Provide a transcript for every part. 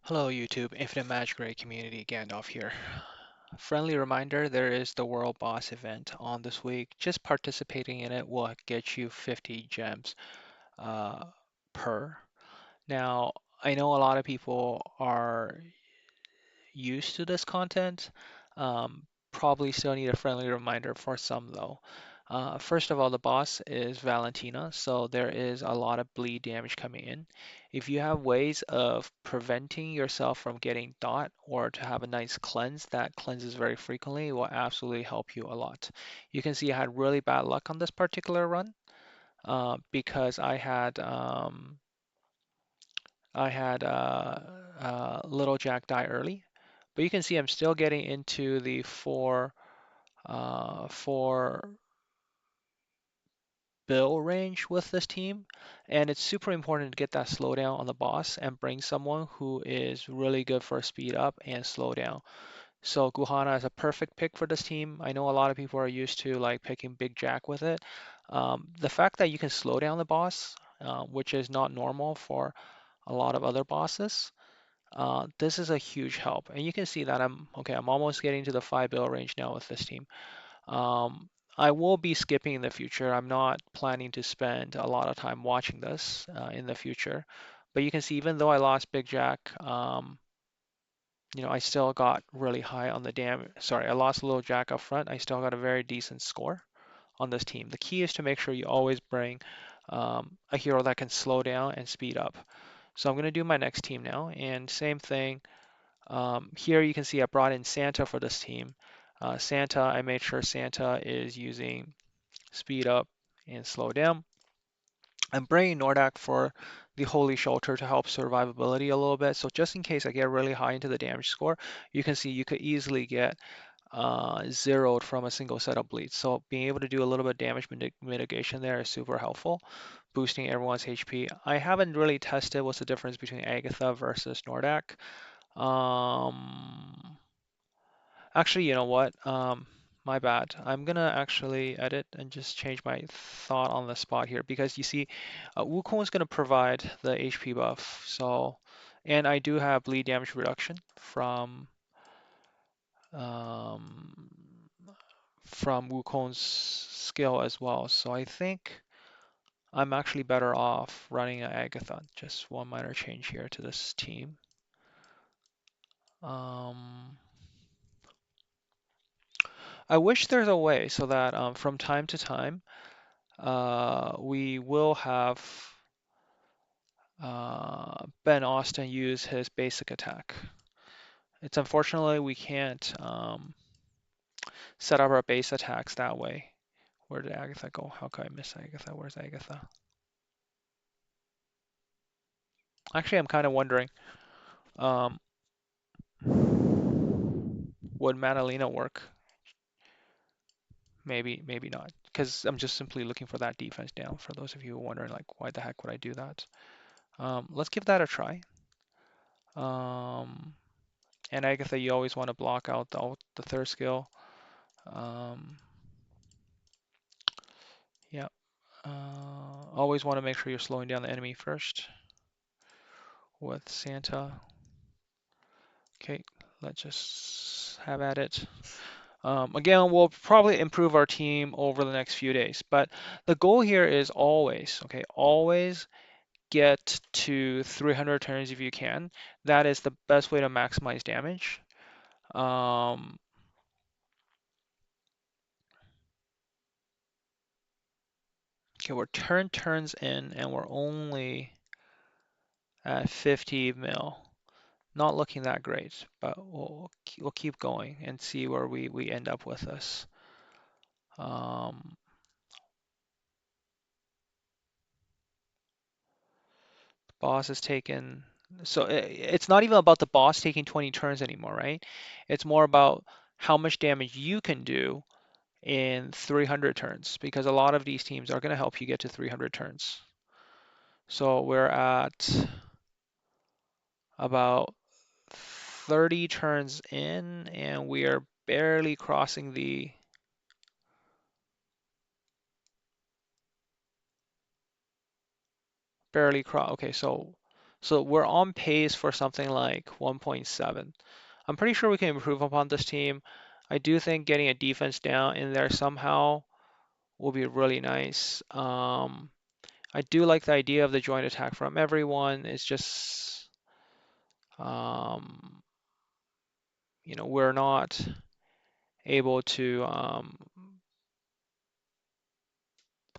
Hello YouTube, Infinite Magicraid community, Gandalf here. Friendly reminder, there is the World Boss event on this week. Just participating in it will get you 50 gems uh, per. Now, I know a lot of people are used to this content. Um, Probably still need a friendly reminder for some though. First of all, the boss is Valentina, so there is a lot of bleed damage coming in. If you have ways of preventing yourself from getting dot or to have a nice cleanse that cleanses very frequently, it will absolutely help you a lot. You can see I had really bad luck on this particular run because I had Little Jack die early, but you can see I'm still getting into the four bill range with this team, and it's super important to get that slowdown on the boss and bring someone who is really good for speed up and slow down. So Guhana is a perfect pick for this team. I know a lot of people are used to like picking Big Jack with it. The fact that you can slow down the boss, which is not normal for a lot of other bosses, this is a huge help. And you can see that I'm almost getting to the 5 bill range now with this team. Um, I will be skipping in the future. I'm not planning to spend a lot of time watching this in the future. But you can see even though I lost Big Jack, I still got really high on the damage. Sorry, I lost Little Jack up front. I still got a very decent score on this team. The key is to make sure you always bring a hero that can slow down and speed up. So I'm going to do my next team now, and same thing. Here you can see I brought in Santa for this team. Santa, I made sure Santa is using speed up and slow down. I'm bringing Nordak for the Holy Shelter to help survivability a little bit. So just in case I get really high into the damage score, you can see you could easily get zeroed from a single set of bleeds. So being able to do a little bit of damage mitigation there is super helpful, boosting everyone's HP. I haven't really tested what's the difference between Agatha versus Nordak. Um, Actually, you know what? My bad. I'm gonna actually edit and just change my thought on the spot here because you see, Wukong is gonna provide the HP buff. So, and I do have bleed damage reduction um, from Wukong's skill as well. So I think I'm actually better off running an Agatha. Just one minor change here to this team. Um, I wish there's a way so that from time to time we will have Ben Austin use his basic attack. It's unfortunately we can't set up our base attacks that way. Where did Agatha go? How could I miss Agatha? Where's Agatha? Actually, I'm kind of wondering, um, would Madalena work? Maybe, maybe not. Because I'm just simply looking for that defense down. For those of you who are wondering, like, why the heck would I do that? Let's give that a try. Um, and Agatha, you always want to block out the third skill. Um, yeah. Always want to make sure you're slowing down the enemy first with Santa. Okay, let's just have at it. Again, we'll probably improve our team over the next few days, but the goal here is always, okay, always get to 300 turns if you can. That is the best way to maximize damage. Um, okay, we're turns in and we're only at 50 mil. Not looking that great, but we'll keep going and see where we end up with this. Um, Boss has taken, so it's not even about the boss taking 20 turns anymore, right? It's more about how much damage you can do in 300 turns because a lot of these teams are going to help you get to 300 turns. So we're at about 30 turns in and we are barely crossing the barely cross. Okay, so So we're on pace for something like 1.7. I'm pretty sure we can improve upon this team. I do think getting a defense down in there somehow will be really nice. I do like the idea of the joint attack from everyone. It's just, um, we're not able to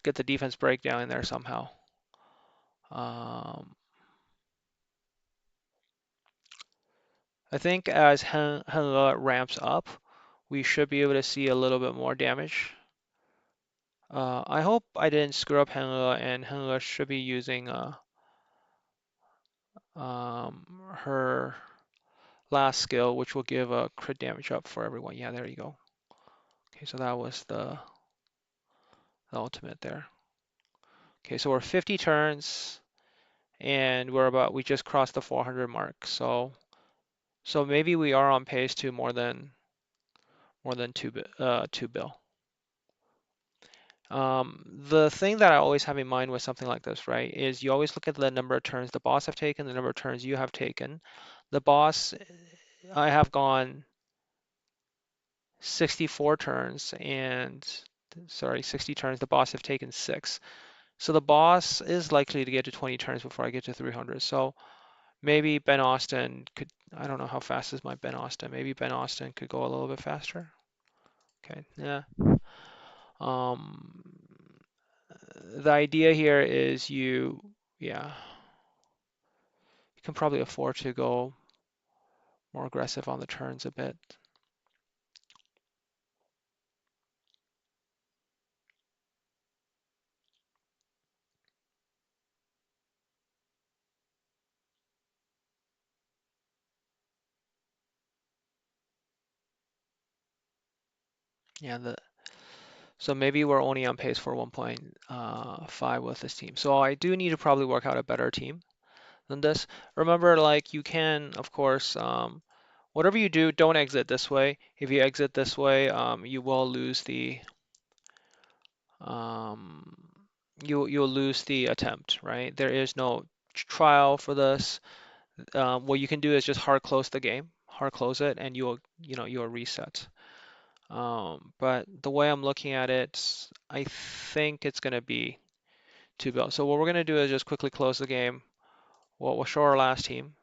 get the defense breakdown in there somehow. Um, I think as Hengge ramps up, we should be able to see a little bit more damage. I hope I didn't screw up Hengge, and Hengge should be using her last skill, which will give a crit damage up for everyone. Yeah, there you go. Okay, so that was the ultimate there. Okay, so we're 50 turns, and we just crossed the 400 mark. So maybe we are on pace to more than two bill. The thing that I always have in mind with something like this, right, is you always look at the number of turns the boss have taken, the number of turns you have taken. The boss, I have gone 64 turns and, sorry, 60 turns. The boss have taken 6. So the boss is likely to get to 20 turns before I get to 300. So maybe Ben Austin could, I don't know how fast is my Ben Austin. Maybe Ben Austin could go a little bit faster. Okay, yeah. Um, the idea here is yeah, you can probably afford to go more aggressive on the turns a bit. Yeah, so maybe we're only on pace for 1.5 with this team. So I do need to probably work out a better team than this. Remember, like you can, of course, whatever you do, don't exit this way. If you exit this way, you will lose um, you'll lose the attempt, right? There is no trial for this. What you can do is just hard close the game, hard close it, and you'll reset. But the way I'm looking at it, I think it's going to be two bill. So what we're going to do is just quickly close the game. We'll show our last team.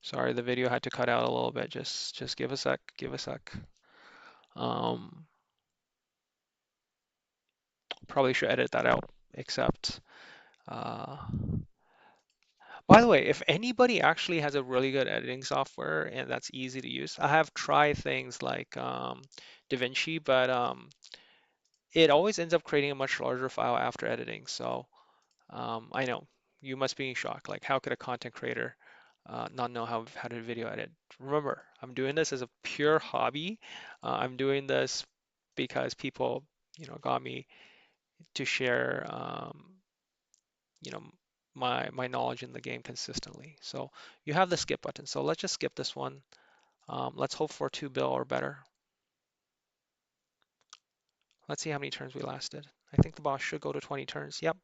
Sorry, the video had to cut out a little bit. Just give a sec. Give a sec. Um, Probably should edit that out. Except, uh, by the way, if anybody actually has a really good editing software and that's easy to use, I have tried things like DaVinci, but it always ends up creating a much larger file after editing. So I know you must be in shock. Like, how could a content creator not know how to video edit? Remember, I'm doing this as a pure hobby. I'm doing this because people, got me to share, you know, my knowledge in the game consistently. So you have the skip button. So let's just skip this one. Let's hope for 2 bill or better. Let's see how many turns we lasted. I think the boss should go to 20 turns. Yep.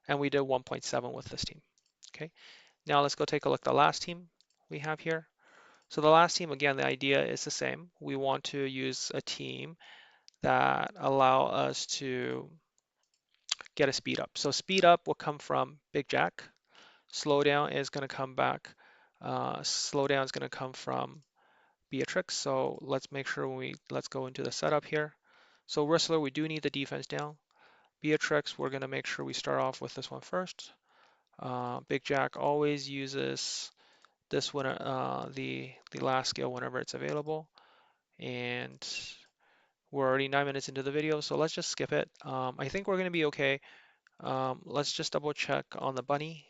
And we did 1.7 with this team. Okay. Now let's go take a look at the last team we have here. So the last team, again, the idea is the same. We want to use a team that allow us to get a speed up. So speed up will come from Big Jack. Slowdown is going to come back. Slowdown is going to come from Beatrix. So let's make sure let's go into the setup here. So Whistler, we do need the defense down. Beatrix, we're going to make sure we start off with this one first. Big Jack always uses this one, the last skill whenever it's available. And we're already 9 minutes into the video, so let's just skip it. I think we're going to be okay. Let's just double check on the bunny.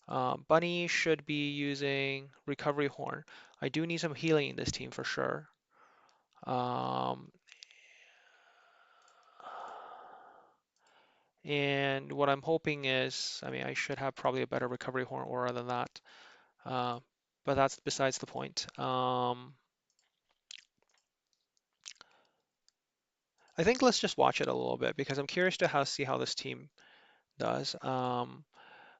Bunny should be using recovery horn. I do need some healing in this team for sure. And what I'm hoping is, I mean, I should have probably a better recovery horn aura than that, uh, but that's besides the point. I think let's just watch it a little bit because I'm curious to see how this team does.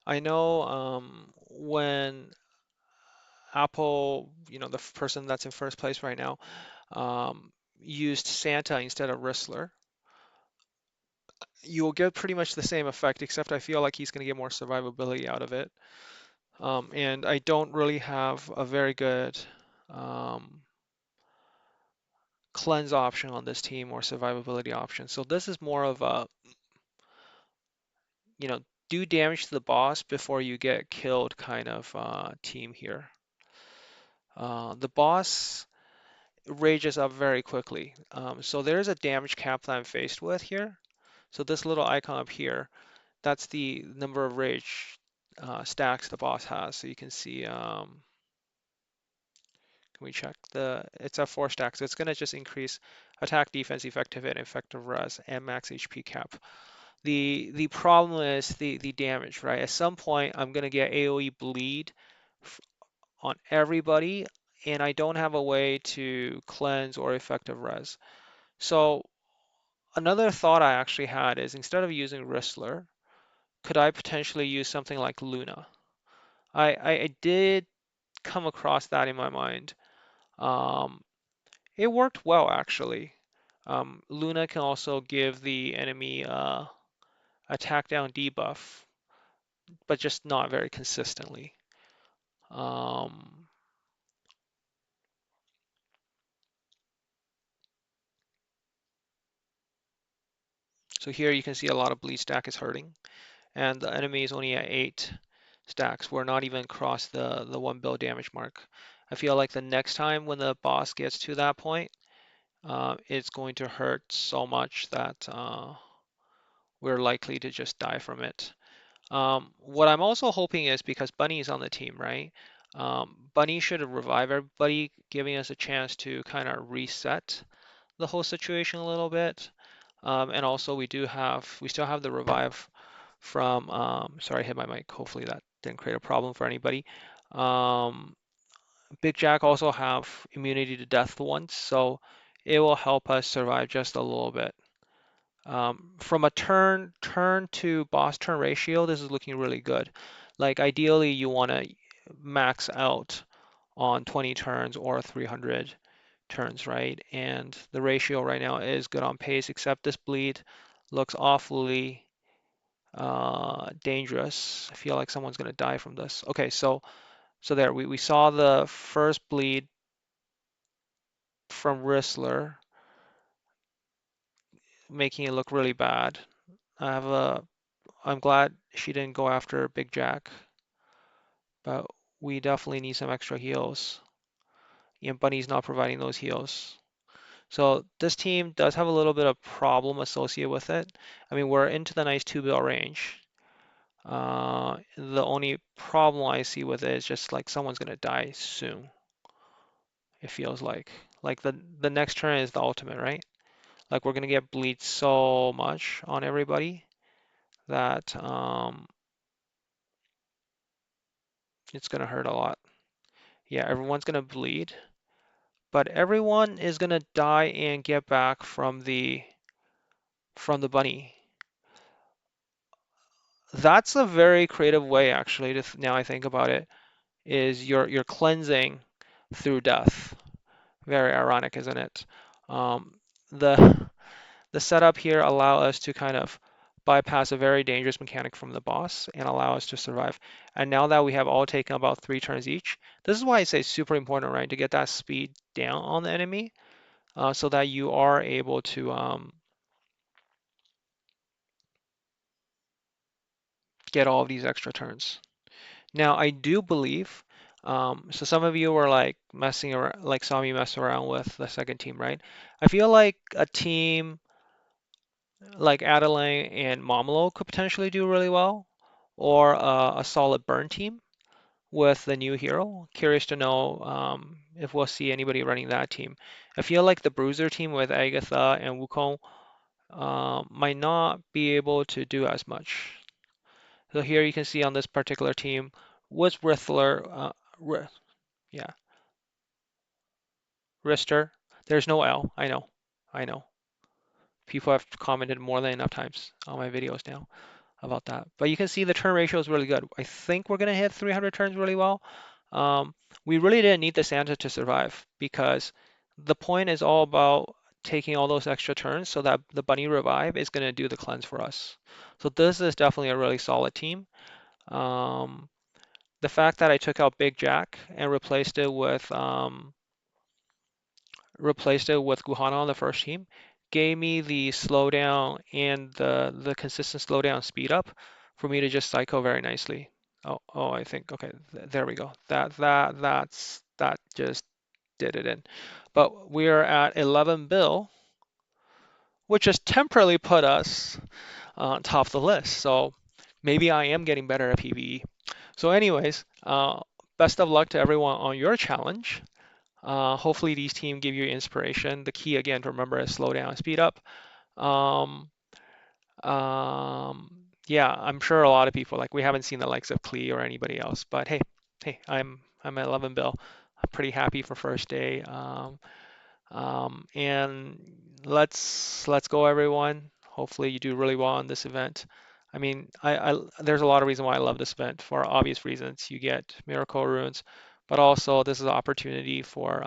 I know when Apple, the person that's in first place right now, used Santa instead of Whistler, you'll get pretty much the same effect, except I feel like he's going to get more survivability out of it. And I don't really have a very good um, cleanse option on this team or survivability option. So this is more of a, you know, do damage to the boss before you get killed kind of team here. The boss rages up very quickly. So there's a damage cap that I'm faced with here. So this little icon up here, that's the number of rage stacks the boss has. So you can see, can we check it's at 4 stacks. So it's going to just increase attack, defense, effective hit, effective res, and max HP cap. The problem is the damage, right? At some point, I'm going to get AoE bleed on everybody, and I don't have a way to cleanse or effective res. So another thought I actually had is instead of using Whistler, could I potentially use something like Luna? I did come across that in my mind. Um, it worked well actually. Luna can also give the enemy attack down debuff, but just not very consistently. Um, so here you can see a lot of bleed stack is hurting, and the enemy is only at 8 stacks. We're not even across the 1 bill damage mark. I feel like the next time when the boss gets to that point, it's going to hurt so much that we're likely to just die from it. What I'm also hoping is because Bunny is on the team, right? Bunny should revive everybody, giving us a chance to kind of reset the whole situation a little bit. And also we still have the revive from, sorry, I hit my mic. Hopefully that didn't create a problem for anybody. Um, Big Jack also have immunity to death once, so it will help us survive just a little bit. From a turn to boss turn ratio, this is looking really good. Like ideally you want to max out on 20 turns or 300 turns, right? And the ratio right now is good on pace, except this bleed looks awfully dangerous. I feel like someone's gonna die from this. Okay, so there we saw the first bleed from Whistler, making it look really bad. I'm glad she didn't go after Big Jack, but we definitely need some extra heals. And Bunny's not providing those heals. So this team does have a little bit of problem associated with it. I mean, we're into the nice 2 bill range. The only problem I see with it is just like someone's gonna die soon. It feels like the next turn is the ultimate, right? Like we're gonna get bleed so much on everybody that it's gonna hurt a lot. Yeah, everyone's gonna bleed, but everyone is gonna die and get back from the bunny. That's a very creative way, actually. Now I think about it, is you're cleansing through death. Very ironic, isn't it? Um, the the setup here allow us to kind of bypass a very dangerous mechanic from the boss and allow us to survive. And now that we have all taken about 3 turns each, this is why I say super important, right, to get that speed down on the enemy, so that you are able to get all of these extra turns. Now, I do believe, so some of you were like messing around, like saw me mess around with the second team, right? I feel like a team like Adeline and Momolo could potentially do really well, or a solid burn team with the new hero. Curious to know if we'll see anybody running that team. I feel like the Bruiser team with Agatha and Wukong might not be able to do as much. So here you can see on this particular team with Riddler, yeah, Rister. There's no L. I know, I know. People have commented more than enough times on my videos now. about that. But you can see the turn ratio is really good. I think we're going to hit 300 turns really well. Um, we really didn't need the Santa to survive because the point is all about taking all those extra turns so that the Bunny Revive is going to do the cleanse for us. So this is definitely a really solid team. Um, the fact that I took out Big Jack and replaced it with Guhana on the first team, gave me the slowdown and the consistent slowdown speed up for me to just cycle very nicely. Oh, I think okay, there we go. That just did it in. But we're at 11 bill, which has temporarily put us on top of the list. So maybe I am getting better at PvE. So anyways, best of luck to everyone on your challenge. Hopefully these teams give you inspiration. The key again to remember is slow down, speed up. Um, yeah, I'm sure a lot of people like we haven't seen the likes of Klee or anybody else, but hey, I'm at 11 bill. I'm pretty happy for first day. And let's go everyone. Hopefully you do really well on this event. I mean, there's a lot of reason why I love this event for obvious reasons. You get miracle runes, but also this is an opportunity for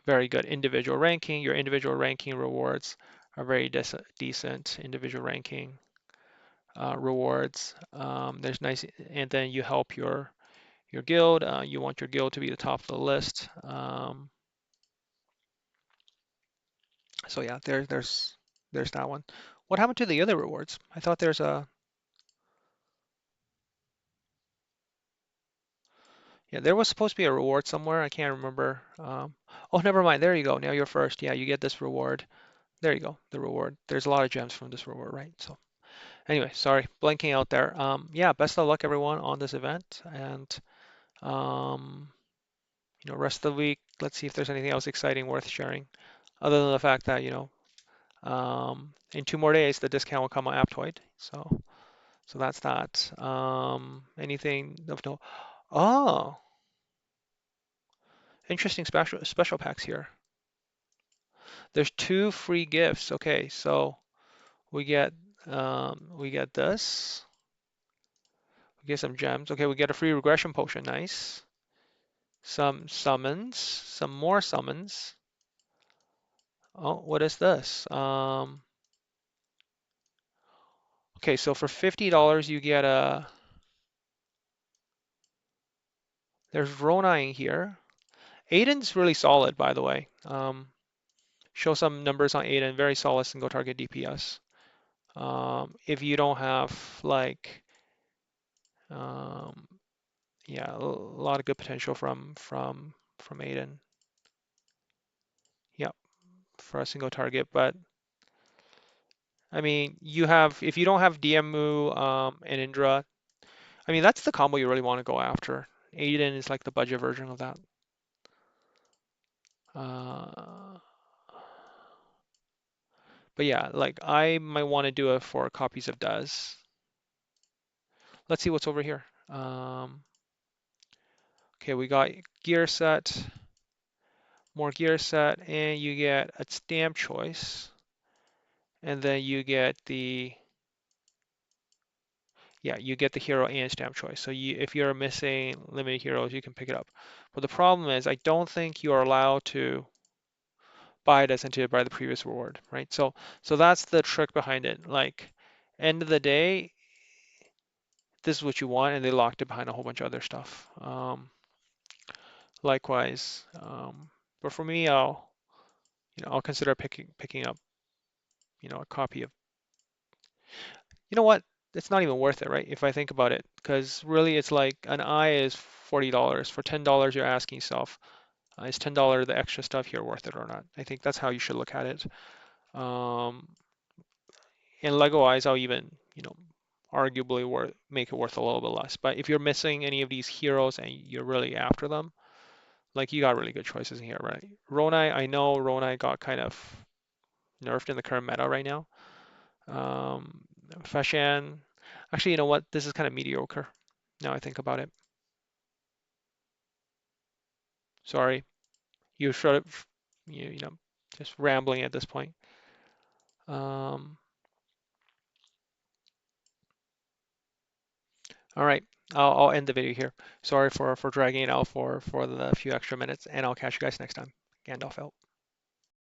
very good individual ranking. Your individual ranking rewards are very decent individual ranking rewards. There's nice, and then you help your guild. You want your guild to be the top of the list. So yeah, there's that one. What happened to the other rewards? I thought there's a yeah, there was supposed to be a reward somewhere. I can't remember. Oh, never mind. There you go. Now you're first. Yeah, you get this reward. There you go. The reward. There's a lot of gems from this reward, right? So anyway, sorry, blanking out there. Yeah, best of luck everyone on this event, and um, rest of the week. Let's see if there's anything else exciting worth sharing, other than the fact that in 2 more days the discount will come on Aptoid. So that's that. Anything of no? Oh, interesting special packs here. There's two free gifts. Okay, so we get we get this. We get some gems. Okay, we get a free regression potion. Nice. Some summons, some more summons. Oh, what is this? Okay, so for $50 you get there's Ronai here. Aiden's really solid, by the way. Show some numbers on Aiden, very solid single target DPS. If you don't have like, um, yeah, a lot of good potential from Aiden. Yep, for a single target. But I mean, if you don't have DMU and Indra, I mean that's the combo you really want to go after. Aiden is like the budget version of that. Uh, but yeah, like I might want to do it for copies of Dez. Let's see what's over here. Okay, we got gear set, more gear set, and you get a stamp choice, and then you get you get the hero and stamp choice. So if you're missing limited heroes, you can pick it up. But the problem is, I don't think you are allowed to buy it as until by the previous reward, right? So that's the trick behind it. Like, end of the day, this is what you want, and they locked it behind a whole bunch of other stuff. Likewise, but for me, I'll consider picking up, a copy of. You know what? It's not even worth it, right? If I think about it, because really, it's like an eye is $40. For $10, you're asking yourself, is $10 the extra stuff here worth it or not? I think that's how you should look at it. Um, in Lego eyes, I'll even, arguably make it worth a little bit less. But if you're missing any of these heroes and you're really after them, like you got really good choices in here, right? Ronai, I know Ronai got kind of nerfed in the current meta right now. Um, Fashan, actually, you know what? This is kind of mediocre. Now I think about it. Sorry, you sort of, just rambling at this point. Um, All right, I'll end the video here. Sorry for dragging it out for the few extra minutes, and I'll catch you guys next time. Gandalf out.